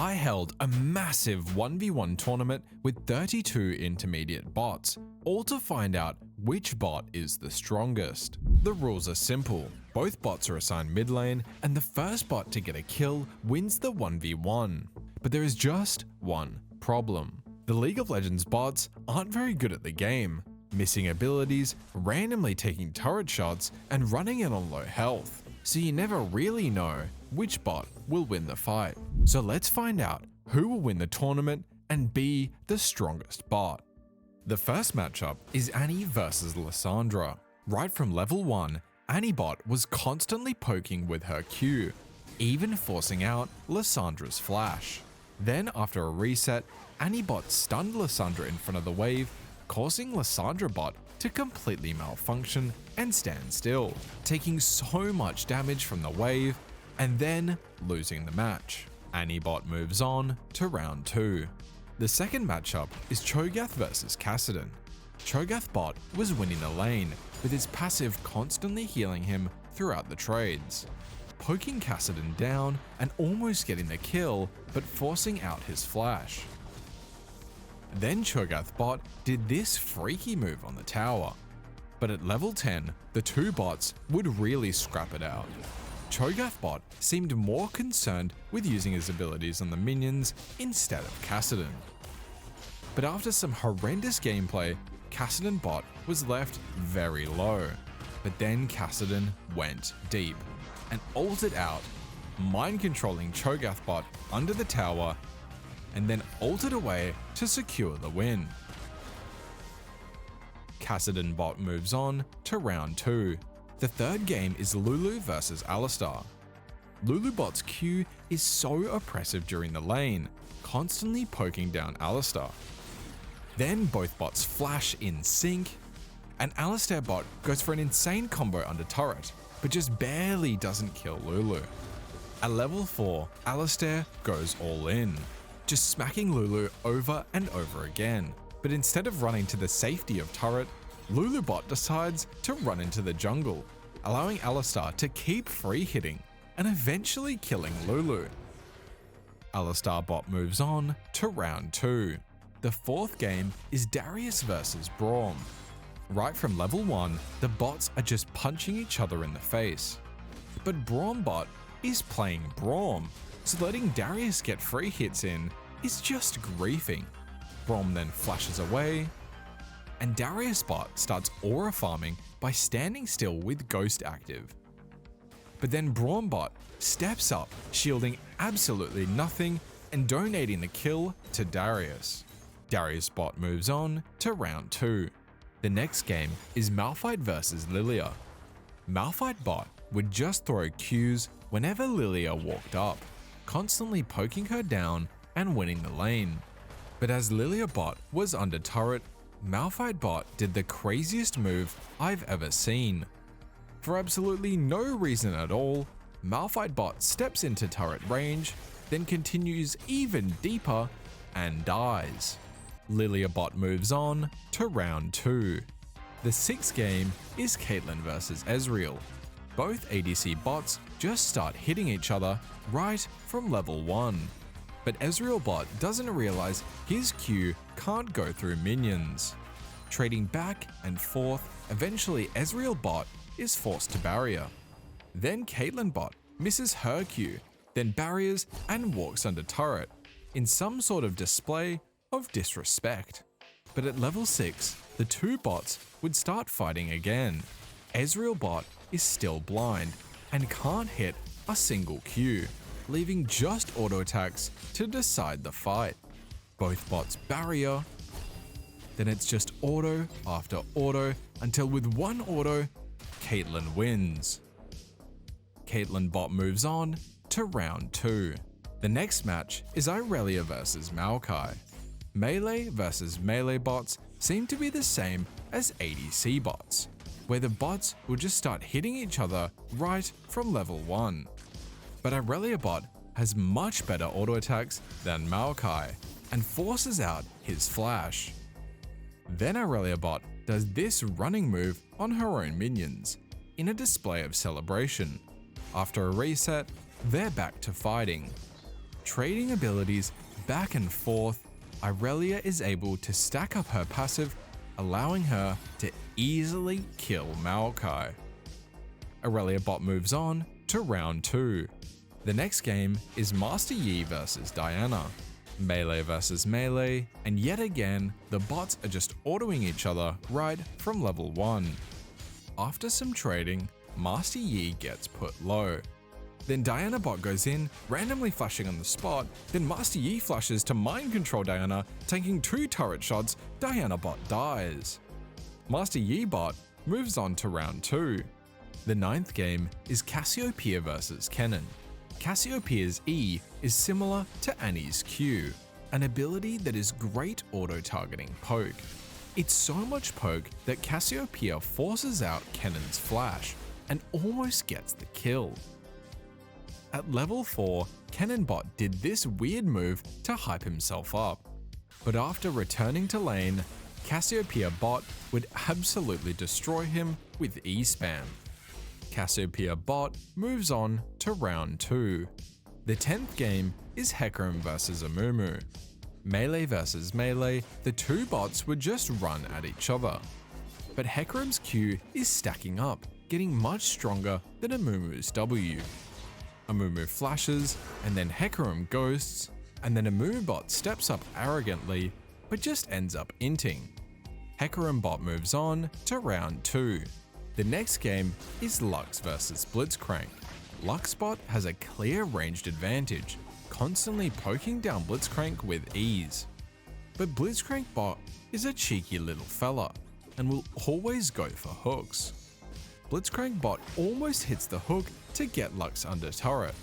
I held a massive 1v1 tournament with 32 intermediate bots, all to find out which bot is the strongest. The rules are simple. Both bots are assigned mid lane, and the first bot to get a kill wins the 1v1. But there is just one problem. The League of Legends bots aren't very good at the game, missing abilities, randomly taking turret shots, and running in on low health. So you never really know which bot will win the fight. So let's find out who will win the tournament and be the strongest bot. The first matchup is Annie versus Lissandra. Right from level 1, Annie bot was constantly poking with her Q, even forcing out Lissandra's flash. Then after a reset, Annie bot stunned Lissandra in front of the wave, causing Lissandra bot to completely malfunction and stand still, taking so much damage from the wave and then losing the match. Annie bot moves on to round 2. The second matchup is Cho'Gath versus Kassadin. Cho'Gath bot was winning the lane, with his passive constantly healing him throughout the trades, poking Kassadin down and almost getting the kill, but forcing out his flash. Then Cho'Gath bot did this freaky move on the tower, but at level 10, the two bots would really scrap it out. Cho'Gath bot seemed more concerned with using his abilities on the minions instead of Kassadin. But after some horrendous gameplay, Kassadin bot was left very low. But then Kassadin went deep and ulted out, mind controlling Cho'Gath bot under the tower, and then ulted away to secure the win. Kassadin bot moves on to round 2. The third game is Lulu versus Alistar. Lulu bot's Q is so oppressive during the lane, constantly poking down Alistar. Then both bots flash in sync, and Alistar bot goes for an insane combo under turret, but just barely doesn't kill Lulu. At level 4, Alistar goes all in, just smacking Lulu over and over again. But instead of running to the safety of turret, Lulu bot decides to run into the jungle, allowing Alistar to keep free hitting and eventually killing Lulu. Alistar bot moves on to round 2. The fourth game is Darius versus Braum. Right from level 1, the bots are just punching each other in the face. But Braum bot is playing Braum, so letting Darius get free hits in is just griefing. Braum then flashes away, and Darius bot starts aura farming by standing still with Ghost active. But then Braum bot steps up, shielding absolutely nothing and donating the kill to Darius. Darius bot moves on to round 2. The next game is Malphite versus Lilia. Malphite bot would just throw Qs whenever Lilia walked up, constantly poking her down and winning the lane. But as Lilia bot was under turret, Malphite bot did the craziest move I've ever seen. For absolutely no reason at all, Malphite bot steps into turret range, then continues even deeper and dies. Lilia bot moves on to round 2. The sixth game is Caitlyn versus Ezreal. Both ADC bots just start hitting each other right from level 1. But Ezreal bot doesn't realize his Q can't go through minions. Trading back and forth, eventually Ezreal bot is forced to barrier. Then Caitlyn bot misses her Q, then barriers and walks under turret, in some sort of display of disrespect. But at level 6, the two bots would start fighting again. Ezreal bot is still blind and can't hit a single Q, leaving just auto attacks to decide the fight. Both bots barrier, then it's just auto after auto until with one auto, Caitlyn wins. Caitlyn bot moves on to round 2. The next match is Irelia versus Maokai. Melee versus melee bots seem to be the same as ADC bots, where the bots will just start hitting each other right from level 1. But Irelia bot has much better auto attacks than Maokai and forces out his flash. Then Irelia bot does this running move on her own minions in a display of celebration. After a reset, they're back to fighting. Trading abilities back and forth, Irelia is able to stack up her passive, allowing her to easily kill Maokai. Irelia bot moves on to round 2. The next game is Master Yi versus Diana. Melee versus melee, and yet again, the bots are just autoing each other right from level 1. After some trading, Master Yi gets put low. Then Diana bot goes in, randomly flashing on the spot, then Master Yi flashes to mind control Diana, taking 2 turret shots, Diana bot dies. Master Yi bot moves on to round 2. The 9th game is Cassiopeia versus Kennen. Cassiopeia's E is similar to Annie's Q, an ability that is great auto-targeting poke. It's so much poke that Cassiopeia forces out Kennen's flash and almost gets the kill. At level 4, Kennen bot did this weird move to hype himself up, but after returning to lane, Cassiopeia bot would absolutely destroy him with E spam. Cassiopeia bot moves on to round 2. The 10th game is Hecarim versus Amumu. Melee versus melee, the 2 bots would just run at each other. But Hecarim's Q is stacking up, getting much stronger than Amumu's W. Amumu flashes, and then Hecarim ghosts, and then Amumu bot steps up arrogantly, but just ends up inting. Hecarim bot moves on to round 2. The next game is Lux versus Blitzcrank. Lux bot has a clear ranged advantage, constantly poking down Blitzcrank with ease. But Blitzcrank bot is a cheeky little fella, and will always go for hooks. Blitzcrank bot almost hits the hook to get Lux under turret.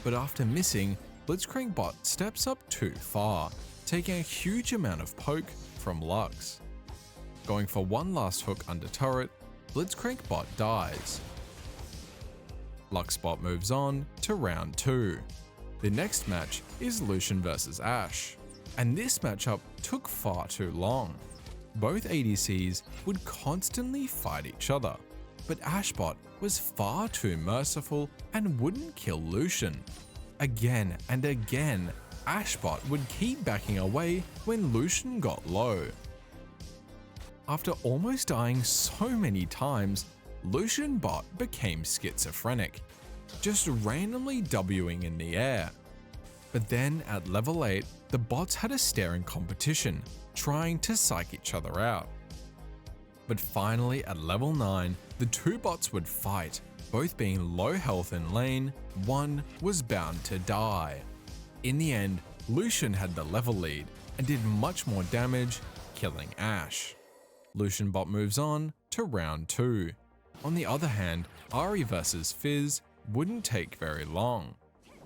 But after missing, Blitzcrank bot steps up too far, taking a huge amount of poke from Lux. Going for one last hook under turret, Blitzcrank bot dies. Lux bot moves on to round 2. The next match is Lucian versus Ashe, and this matchup took far too long. Both ADCs would constantly fight each other, but Ashe bot was far too merciful and wouldn't kill Lucian. Again and again, Ashe bot would keep backing away when Lucian got low. After almost dying so many times, Lucian bot became schizophrenic, just randomly Wing in the air. But then at level 8, the bots had a staring competition, trying to psych each other out. But finally at level 9, the 2 bots would fight, both being low health in lane, one was bound to die. In the end, Lucian had the level lead and did much more damage, killing Ashe. Lucian bot moves on to round 2. On the other hand, Ahri versus Fizz wouldn't take very long.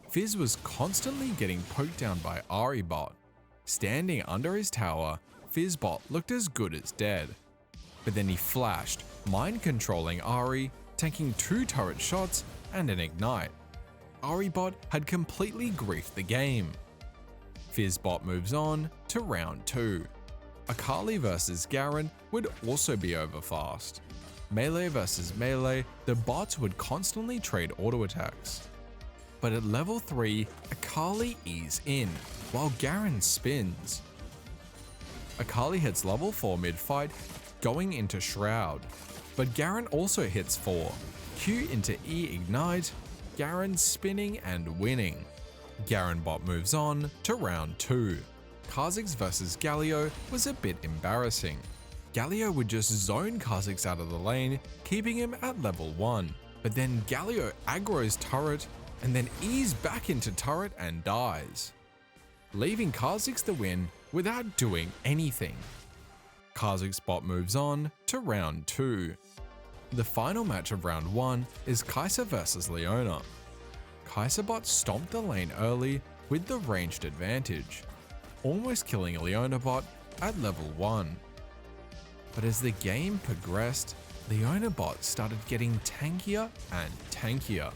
Fizz was constantly getting poked down by Ahri bot. Standing under his tower, Fizz bot looked as good as dead. But then he flashed, mind controlling Ahri, tanking 2 turret shots and an ignite. Ahri bot had completely griefed the game. Fizz bot moves on to round 2. Akali versus Garen would also be over fast. Melee versus melee, the bots would constantly trade auto attacks. But at level 3, Akali E's in, while Garen spins. Akali hits level 4 mid-fight, going into Shroud. But Garen also hits 4, Q into E ignite, Garen spinning and winning. Garen bot moves on to round 2. Kha'Zix versus Galio was a bit embarrassing. Galio would just zone Kha'Zix out of the lane, keeping him at level 1. But then Galio aggro's turret, and then E's back into turret and dies, leaving Kha'Zix the win without doing anything. Kha'Zix bot moves on to round 2. The final match of round 1 is Kai'Sa versus Leona. Kai'Sa bot stomped the lane early with the ranged advantage, almost killing Leona bot at level 1. But as the game progressed, Leona bot started getting tankier and tankier,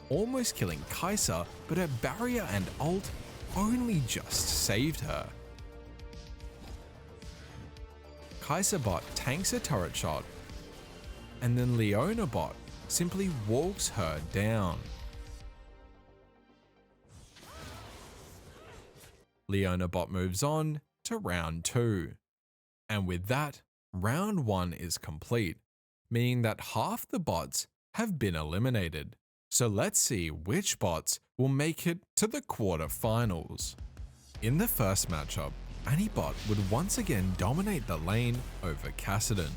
almost killing Kai'Sa, but her barrier and ult only just saved her. Kai'Sa bot tanks a turret shot, and then Leona bot simply walks her down. Leona bot moves on to round 2. And with that, round 1 is complete, meaning that half the bots have been eliminated. So let's see which bots will make it to the quarterfinals. In the first matchup, Annie bot would once again dominate the lane over Kassadin.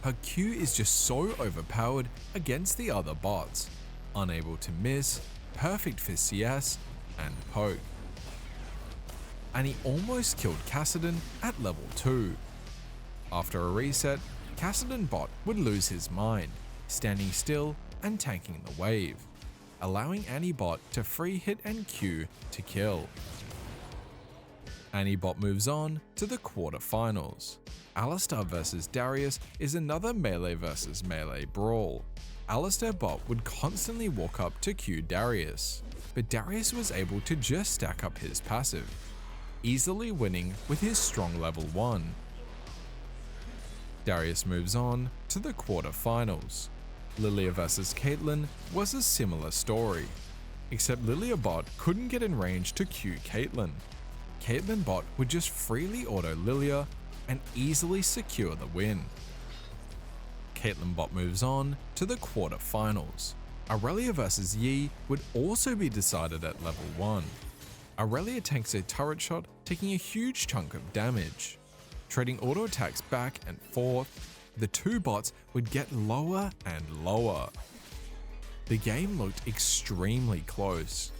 Her Q is just so overpowered against the other bots, unable to miss, perfect for CS and poke. Annie almost killed Kassadin at level 2. After a reset, Kassadin bot would lose his mind, standing still and tanking the wave, allowing Annie bot to free hit and Q to kill. Annie bot moves on to the quarterfinals. Alistar vs Darius is another melee versus melee brawl. Alistar bot would constantly walk up to Q Darius, but Darius was able to just stack up his passive, easily winning with his strong level 1. Darius moves on to the quarterfinals. Lilia vs Caitlyn was a similar story, except Lilia bot couldn't get in range to Q Caitlyn. Caitlyn bot would just freely auto Lilia and easily secure the win. Caitlyn bot moves on to the quarterfinals. Aurelia vs Yi would also be decided at level 1. Aurelia tanks a turret shot, taking a huge chunk of damage. Trading auto attacks back and forth, the two bots would get lower and lower. The game looked extremely close,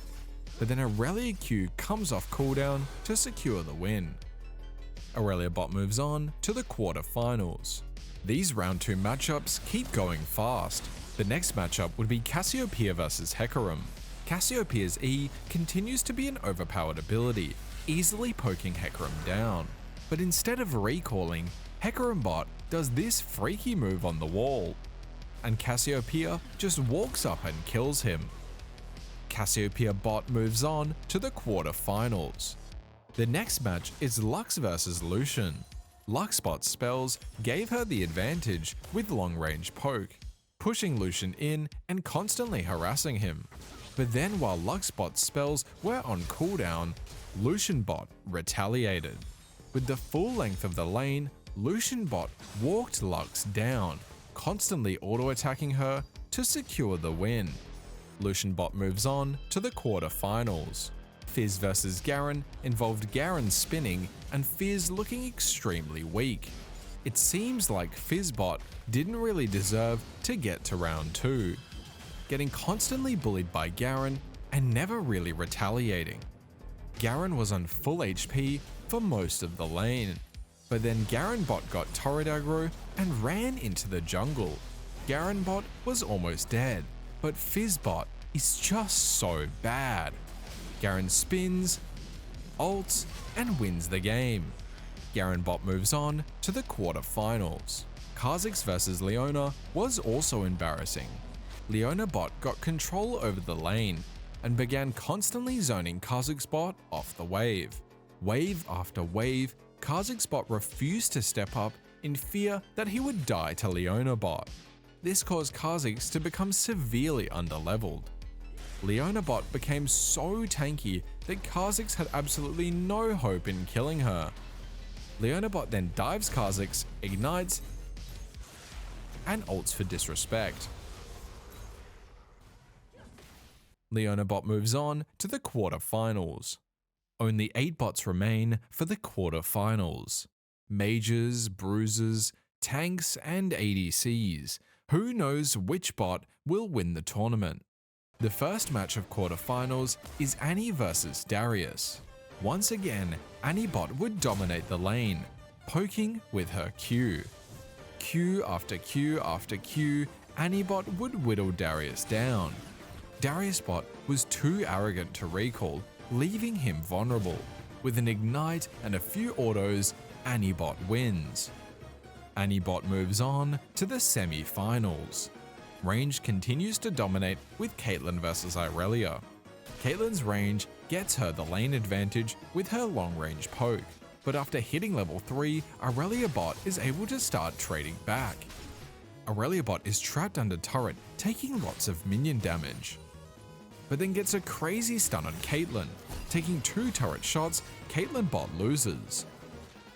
but then Aurelia Q comes off cooldown to secure the win. Aurelia bot moves on to the quarterfinals. These round 2 matchups keep going fast. The next matchup would be Cassiopeia vs Hecarim. Cassiopeia's E continues to be an overpowered ability, easily poking Hecarim down. But instead of recalling, Hecarim bot does this freaky move on the wall, and Cassiopeia just walks up and kills him. Cassiopeia bot moves on to the quarterfinals. The next match is Lux vs Lucian. Lux bot's spells gave her the advantage with long-range poke, pushing Lucian in and constantly harassing him. But then while Lux bot's spells were on cooldown, Lucian bot retaliated. With the full length of the lane, Lucian bot walked Lux down, constantly auto-attacking her to secure the win. Lucian bot moves on to the quarterfinals. Fizz vs Garen involved Garen spinning and Fizz looking extremely weak. It seems like Fizz bot didn't really deserve to get to round 2, getting constantly bullied by Garen and never really retaliating. Garen was on full HP for most of the lane, but then Garen bot got turret aggro and ran into the jungle. Garen bot was almost dead, but Fizz bot is just so bad. Garen spins, ults, and wins the game. Garen bot moves on to the quarterfinals. Kha'Zix vs Leona was also embarrassing. Leona bot got control over the lane and began constantly zoning Kha'Zix bot off the wave. Wave after wave, Kha'Zix bot refused to step up in fear that he would die to Leona bot. This caused Kha'Zix to become severely underleveled. Leona bot became so tanky that Kha'Zix had absolutely no hope in killing her. Leona bot then dives Kha'Zix, ignites, and ults for disrespect. Leona bot moves on to the quarterfinals. Only 8 bots remain for the quarterfinals. Mages, bruisers, tanks, and ADCs. Who knows which bot will win the tournament? The first match of quarterfinals is Annie vs Darius. Once again, Annie bot would dominate the lane, poking with her Q. Q after Q after Q, Annie bot would whittle Darius down. Darius bot was too arrogant to recall, leaving him vulnerable. With an ignite and a few autos, Annie bot wins. Annie bot moves on to the semi-finals. Range continues to dominate with Caitlyn vs Irelia. Caitlyn's range gets her the lane advantage with her long-range poke, but after hitting level 3, Irelia bot is able to start trading back. Irelia bot is trapped under turret, taking lots of minion damage, but then gets a crazy stun on Caitlyn. Taking 2 turret shots, Caitlyn bot loses.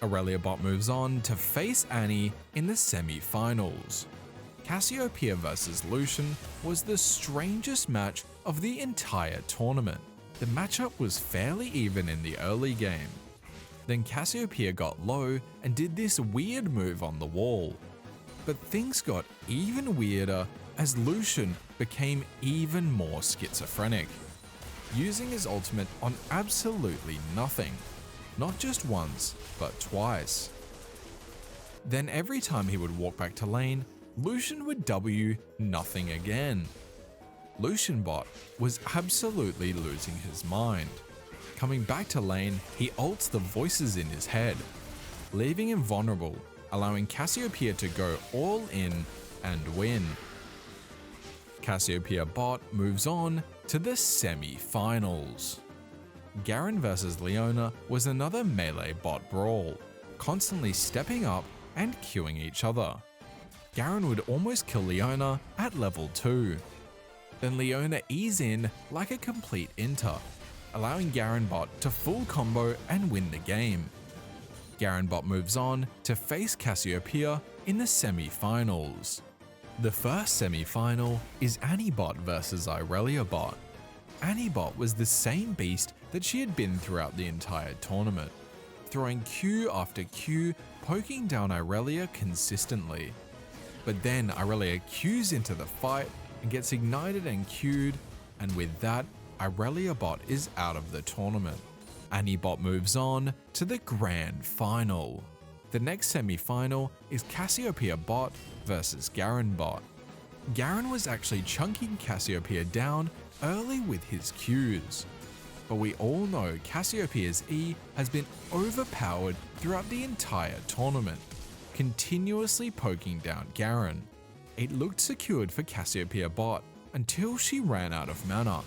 Aurelia bot moves on to face Annie in the semi-finals. Cassiopeia vs Lucian was the strangest match of the entire tournament. The matchup was fairly even in the early game. Then Cassiopeia got low and did this weird move on the wall. But things got even weirder as Lucian became even more schizophrenic, using his ultimate on absolutely nothing. Not just once, but twice. Then every time he would walk back to lane, Lucian would W nothing again. Lucian bot was absolutely losing his mind. Coming back to lane, he ults the voices in his head, leaving him vulnerable, allowing Cassiopeia to go all in and win. Cassiopeia bot moves on to the semi-finals. Garen vs Leona was another melee bot brawl, constantly stepping up and queuing each other. Garen would almost kill Leona at level 2. Then Leona ease in like a complete inter, allowing Garen bot to full combo and win the game. Garen bot moves on to face Cassiopeia in the semi-finals. The first semi-final is Annie bot vs Aurelia bot. Annie bot was the same beast that she had been throughout the entire tournament, throwing Q after Q, poking down Aurelia consistently. But then Aurelia Qs into the fight and gets ignited and Q'd, and with that, Aurelia bot is out of the tournament. Annie bot moves on to the grand final. The next semi-final is Cassiopeia bot versus Garen bot. Garen was actually chunking Cassiopeia down early with his Qs. But we all know Cassiopeia's E has been overpowered throughout the entire tournament, continuously poking down Garen. It looked secured for Cassiopeia bot until she ran out of mana.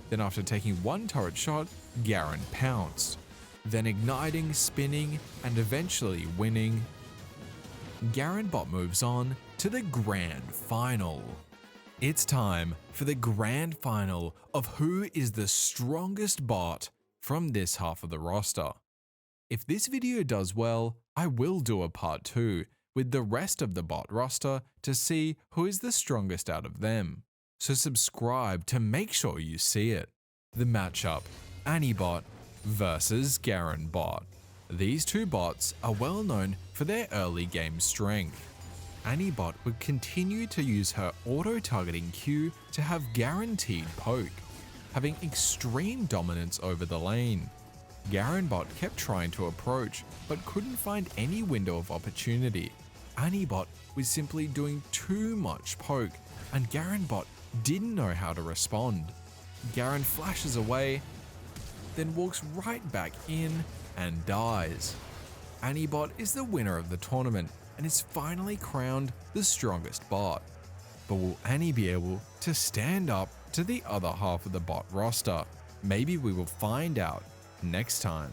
Then after taking 1 turret shot, Garen pounced, then igniting, spinning, and eventually winning. Garen bot moves on to the grand final. It's time for the grand final of who is the strongest bot from this half of the roster. If this video does well, I will do a part 2 with the rest of the bot roster to see who is the strongest out of them. So subscribe to make sure you see it. The matchup, Annie bot versus Garen bot. These two bots are well known for their early game strength. Annie bot would continue to use her auto-targeting Q to have guaranteed poke, having extreme dominance over the lane. Garen bot kept trying to approach, but couldn't find any window of opportunity. Annie bot was simply doing too much poke, and Garen bot didn't know how to respond. Garen flashes away, then walks right back in and dies. Annie bot is the winner of the tournament and is finally crowned the strongest bot. But will Annie be able to stand up to the other half of the bot roster? Maybe we will find out next time.